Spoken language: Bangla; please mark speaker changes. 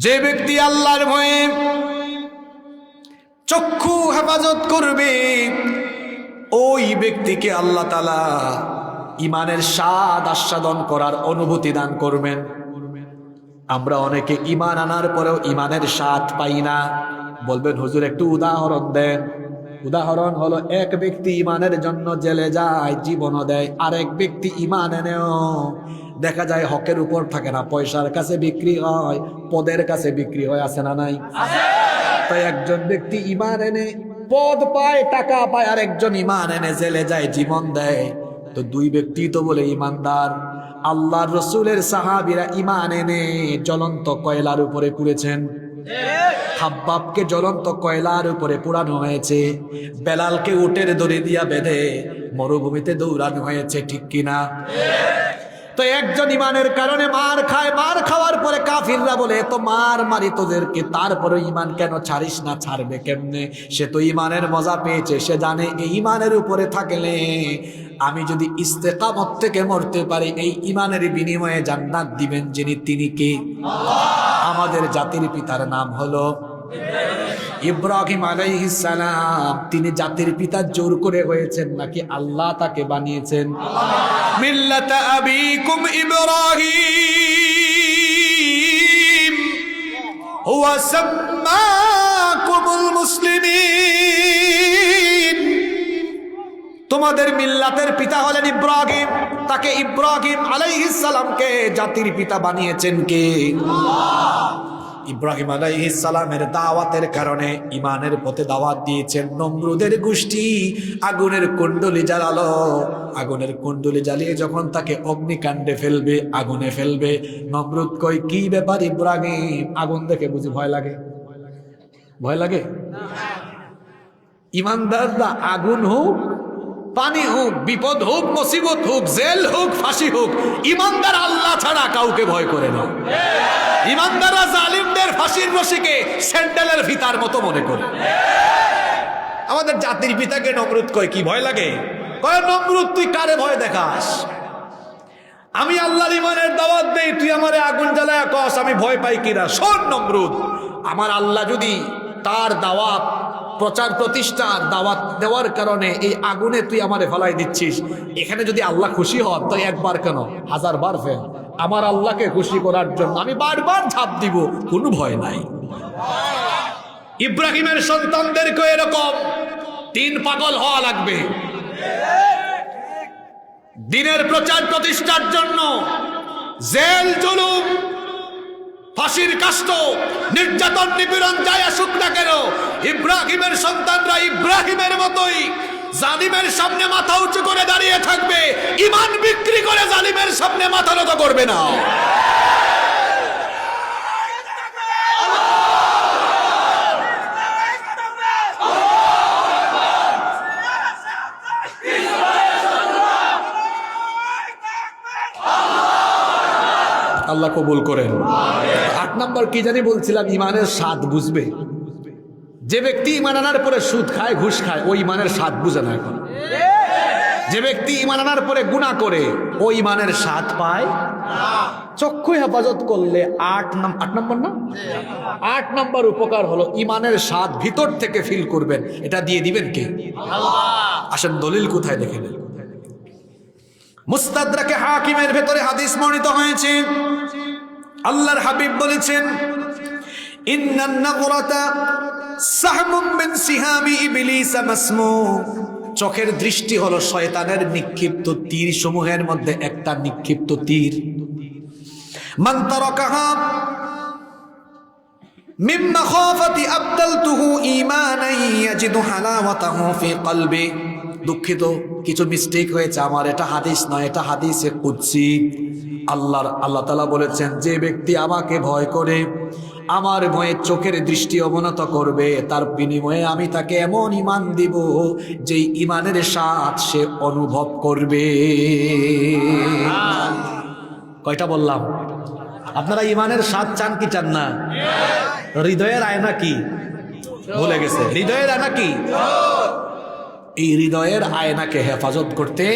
Speaker 1: যে ব্যক্তি আল্লাহর ভয়ে চক্ষু হেফাজত করবে ওই ব্যক্তিকে আল্লাহ তাআলা ঈমানের স্বাদ আস্বাদন করার অনুভূতি দান করবেন। আমরা অনেকে ঈমান আনার পরেও ঈমানের স্বাদ পাই না। বলবেন হুজুর একটু উদাহরণ দেন। উদাহরণ হলো, এক ব্যক্তি ঈমানের জন্য জেলে যায়, জীবনও দেয়, আরেক ব্যক্তি ঈমান এনেও দেখা যায় হকের উপর থাকে না, পয়সার কাছে বিক্রি হয়, পদের কাছে বিক্রি হয়। আছে না নাই? তাই একজন ব্যক্তি ঈমান এনে পদ পায়, টাকা পায়, আর একজন ঈমান এনে জেলে যায়, জীবন দেয়। তো দুই ব্যক্তি তো বলে ঈমানদার। আল্লাহর রাসূলের সাহাবীরা ঈমান এনে জ্বলন্ত কয়লার উপরে পুড়েছেন। খাব্বাবকে জ্বলন্ত কয়লার উপরে পোড়ানো হয়েছে, বেলালকে উটের দড়ি দিয়া বেঁধে মরুভূমিতে দৌড়ানো হয়েছে, ঠিক কিনা? তো একজন ঈমানের কারণে মার খায়, মার খাওয়ার পরে কাফিররা বলে এত মার মারি তোদেরকে, তারপরে ঈমান কেন ছাড়িস না? ছাড়বে কেমনে? সে তো ঈমানের মজা পেয়েছে, সে জানে এই ঈমানের উপরে থাকলে আমি যদি ইস্তেকামত থেকে মরতে পারি, এই ঈমানের বিনিময়ে জান্নাত দিবেন যিনি, তিনি কে? আমাদের জাতির পিতার নাম হলো ইব্রাহিম আলাইহিস সালাম। তিনি জাতির পিতা জোর করে হয়েছেন নাকি আল্লাহ তাকে বানিয়েছেন? মিল্লাতা আবিকুম ইব্রাহিম হুয়া সাম্মাকুমুল মুসলিমিন। তোমাদের মিল্লাতের পিতা হলেন ইব্রাহিম, তাকে ইব্রাহিম আলাইহিস সালামকে জাতির পিতা বানিয়েছেন কে? ইব্রাহিম আলাইহিস সালামের দাওয়াতের কারণে ঈমানের পথে দাওয়াত দিয়েছেন। নমরুদের গোষ্ঠী আগুনের কুণ্ডলী জ্বালালো, আগুনের কুণ্ডলী জ্বালিয়ে যখন তাকে অগ্নিকাণ্ডে ফেলবে, আগুনে ফেলবে, নমরুদ কই কি ব্যাপার ইব্রাহিম? আগুন দেখে বুঝি ভয় লাগে? ভয় লাগে? ঈমানদাররা আগুন হোক, পানি হোক, বিপদ হোক, মুসিবত হোক, জেল হোক, ফাঁসি হোক, ঈমানদার আল্লাহ ছাড়া কাউকে ভয় করে না। ঈমানদাররা জালিমদের ফাঁসির রশিকে স্যান্ডেলের ফিতার মতো মনে করে। আমাদের জাতির পিতাকে নমরুদ কয় কি ভয় লাগে? কয় নমরুদ তুই কারে ভয় দেখাস? আমি আল্লাহর ঈমানের দাওয়াত দেই, তুই আমারে আগুন জ্বালায়া কস আমি ভয় পাই কিনা? শোন নমরুদ, আমার আল্লাহ যদি তার দাওয়াত প্রচার প্রতিষ্ঠার দাওয়াত দেওয়ার কারণে এই আগুনে তুই আমারে ফেলাই দিচ্ছিস, এখানে যদি আল্লাহ খুশি হন তো একবার কেন 1000 বার ফেল। আমার আল্লাহকে খুশি করার জন্য আমি বারবার ঝাঁপ দিব, কোনো ভয় নাই। ইব্রাহিমের সন্তানদেরকে এরকম তিন পাগল হওয়া লাগবে দিনের প্রচার প্রতিষ্ঠার জন্য। জেল, জুলুম, ফাঁসির কাষ্ঠ, নির্যাতন, নিপীড়ন যাই আসুক না কেন, ইব্রাহিমের সন্তানরা ইব্রাহিমের মতোই জালিমের সামনে মাথা উঁচু করে দাঁড়িয়ে থাকবে। ঈমান বিক্রি করে জালিমের সামনে মাথা নত করবে না। আল্লাহ কবুল করেন। 8 নম্বর কি জানি বলছিলাম? ঈমানের স্বাদ বুঝবে। যে ব্যক্তি ঈমান আনার পরে সুদ খায়, ঘুষ খায়, ওই ঈমানের স্বাদ বুঝে না এখন। যে ব্যক্তি ঈমান আনার পরে গুনাহ করে, ওই ঈমানের স্বাদ পায় না। চক্ষু হেফাজত করলে 8 নম্বর না, 8 নম্বর উপকার হলো ঈমানের স্বাদ ভিতর থেকে ফিল করবেন। এটা দিয়ে দিবেন কে? আল্লাহ। আসেন দলিল কোথায় দেখে নেন। মুস্তাদরাকে হাকিমের ভেতরে হাদিস বর্ণিত হয়েছে, আল্লাহর হাবিব বলেছেন ইন্নান নাযরাতা সাহমুম মিন সিহামি ইবলিস মাসমুম। চোখের দৃষ্টি হলো শয়তানের নিক্ষিপ্ত তীর সমূহের মধ্যে একটা নিক্ষিপ্ত তীর। মান তারাকাহা মিন মাখাফাতি আবদালতুহু ঈমানান ইয়াজিদু হালাওয়াতাহু ফি কলবি। দুঃখিত, কিছু মিস্টেক হয়েছে আমার, এটা হাদিস নয়, এটা হাদিসে কুদসি। আল্লাহ তাআলা বলেছেন যে ব্যক্তি আমাকে ভয় করে, আমার ভয়ে চোখের দৃষ্টি অবনত করবে, তার বিনিময়ে আমি তাকে এমন ঈমান দিব যে ঈমানের স্বাদ সে অনুভব করবে। কয়টা বললাম? আপনারা ঈমানের স্বাদ চান কি চান না? হৃদয়ের আয়না কি? ভুলে গেছে। হৃদয়ের আয়না কি? এই হৃদয়ের আয়নাকে হেফাজত করতে